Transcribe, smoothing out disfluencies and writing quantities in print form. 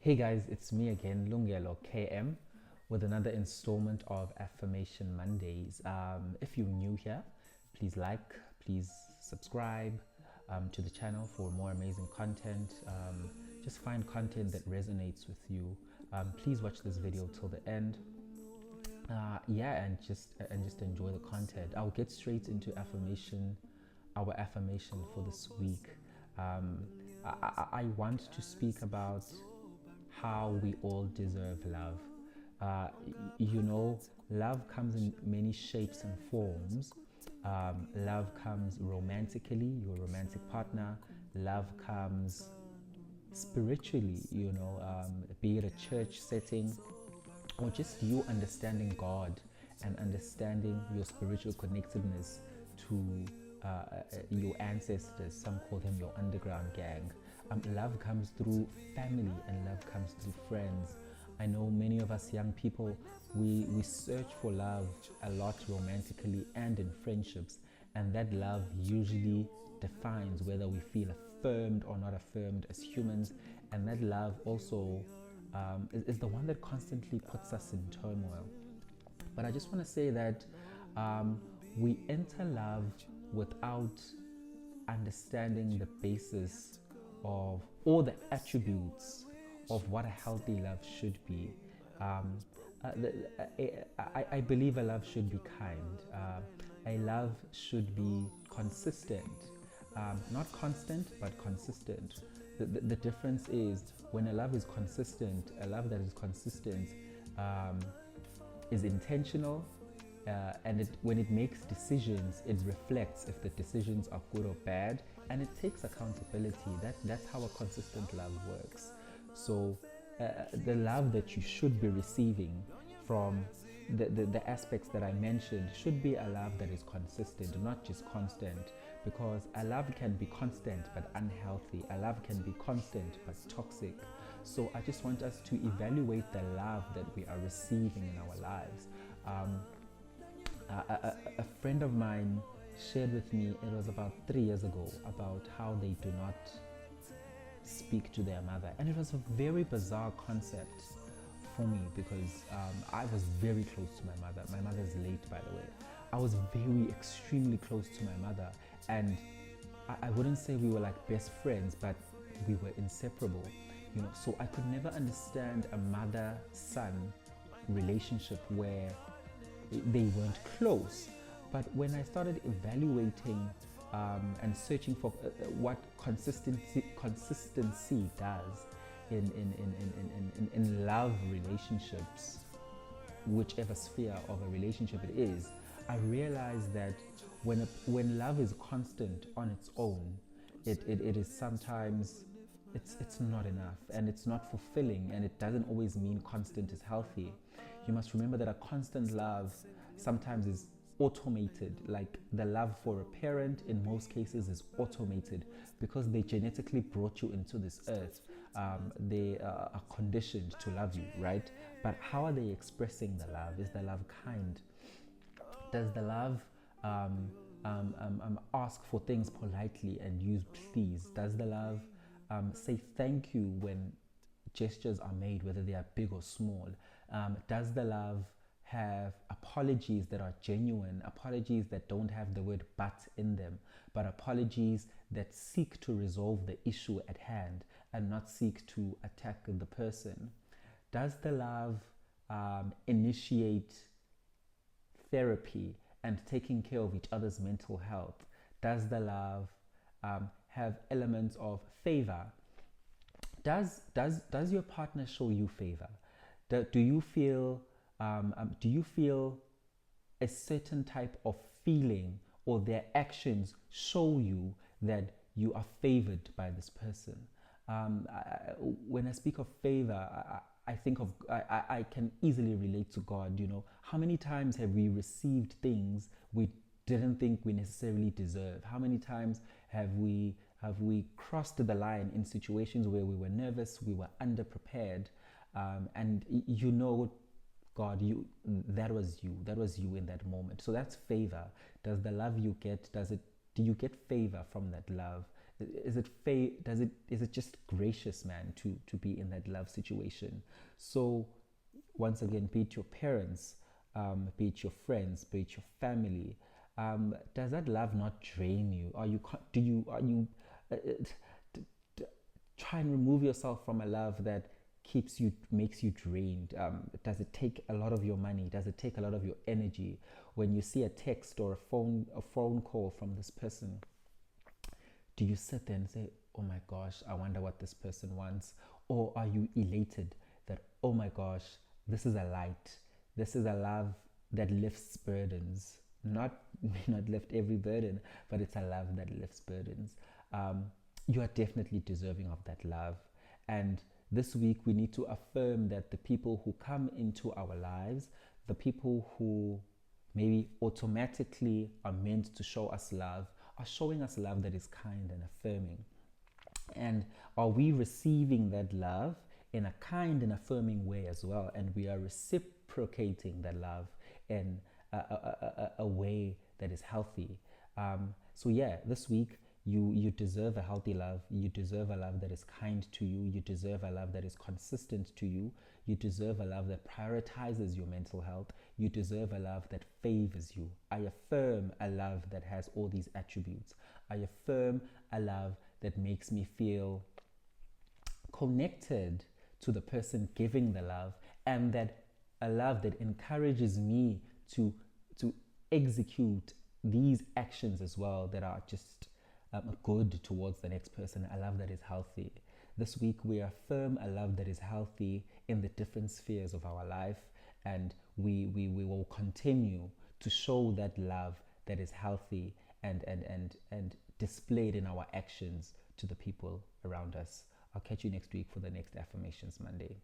Hey guys, it's me again, Lungelo KM, with another installment of Affirmation Mondays. If you're new here, please like, please subscribe to the channel for more amazing content. Just find content that resonates with you. Please watch this video till the end. And just enjoy the content. I'll get straight into our affirmation for this week. I want to speak about how we all deserve love. Uh, Love comes in many shapes and forms. Love comes romantically, your romantic partner. Love comes spiritually, be it a church setting or just you understanding God and understanding your spiritual connectedness to your ancestors. Some call them your underground gang. Love comes through family and love comes through friends. I know many of us young people, we search for love a lot romantically and in friendships, and that love usually defines whether we feel affirmed or not affirmed as humans, and that love also is the one that constantly puts us in turmoil. But I just want to say that we enter love without understanding the basis of all the attributes of what a healthy love should be. Um, I believe a love should be kind. A love should be consistent. Not constant, but consistent. The difference is when a love is consistent, a love that is consistent is intentional, and when it makes decisions, it reflects if the decisions are good or bad, and it takes accountability. That's how a consistent love works. So the love that you should be receiving from the aspects that I mentioned should be a love that is consistent, not just constant, because a love can be constant but unhealthy. A love can be constant but toxic. So I just want us to evaluate the love that we are receiving in our lives. A friend of mine shared with me, it was about 3 years ago, about how they do not speak to their mother. And it was a very bizarre concept for me because I was very close to my mother. My mother is late, by the way. I was very extremely close to my mother, and I wouldn't say we were like best friends, but we were inseparable. So I could never understand a mother-son relationship where they weren't close. But when I started evaluating and searching for what consistency does in love relationships, whichever sphere of a relationship it is, I realized that when love is constant on its own, it is sometimes it's not enough, and it's not fulfilling, and it doesn't always mean constant is healthy. You must remember that a constant love sometimes is automated. Like the love for a parent in most cases is automated because they genetically brought you into this earth. They are conditioned to love you, right? But how are they expressing the love? Is the love kind? Does the love ask for things politely and use please? Does the love say thank you when gestures are made, whether they are big or small? Does the love have apologies that are genuine, apologies that don't have the word but in them, but apologies that seek to resolve the issue at hand and not seek to attack the person? Does the love initiate therapy and taking care of each other's mental health? Does the love have elements of favor? Does your partner show you favor? Do you feel a certain type of feeling, or their actions show you that you are favored by this person? When I speak of favor, I think of I can easily relate to God. How many times have we received things we didn't think we necessarily deserve? How many times have we crossed the line in situations where we were nervous, we were underprepared, and God, that was you in that moment. So that's favor. Does the love you get, do you get favor from that love? Is it is it just gracious, man, to be in that love situation? So once again, be it your parents, be it your friends, be it your family, does that love not drain you? Are you uh, try and remove yourself from a love that makes you drained? Does it take a lot of your money? Does it take a lot of your energy? When you see a text or a phone call from this person, do you sit there and say, oh my gosh, I wonder what this person wants? Or are you elated that, oh my gosh, this is a light, this is a love that lifts burdens? Not may not lift every burden, but it's a love that lifts burdens. You are definitely deserving of that love. And this week we need to affirm that the people who come into our lives, the people who maybe automatically are meant to show us love, are showing us love that is kind and affirming. And are we receiving that love in a kind and affirming way as well? And we are reciprocating that love in a way that is healthy. So yeah, this week you deserve a healthy love. You deserve a love that is kind to you. You deserve a love that is consistent to you. You deserve a love that prioritizes your mental health. You deserve a love that favors you. I affirm a love that has all these attributes. I affirm a love that makes me feel connected to the person giving the love, and that a love that encourages me to execute these actions as well that are just good towards the next person. A love that is healthy. This week we affirm a love that is healthy in the different spheres of our life, and we will continue to show that love that is healthy and displayed in our actions to the people around us. I'll catch you next week for the next Affirmations Monday.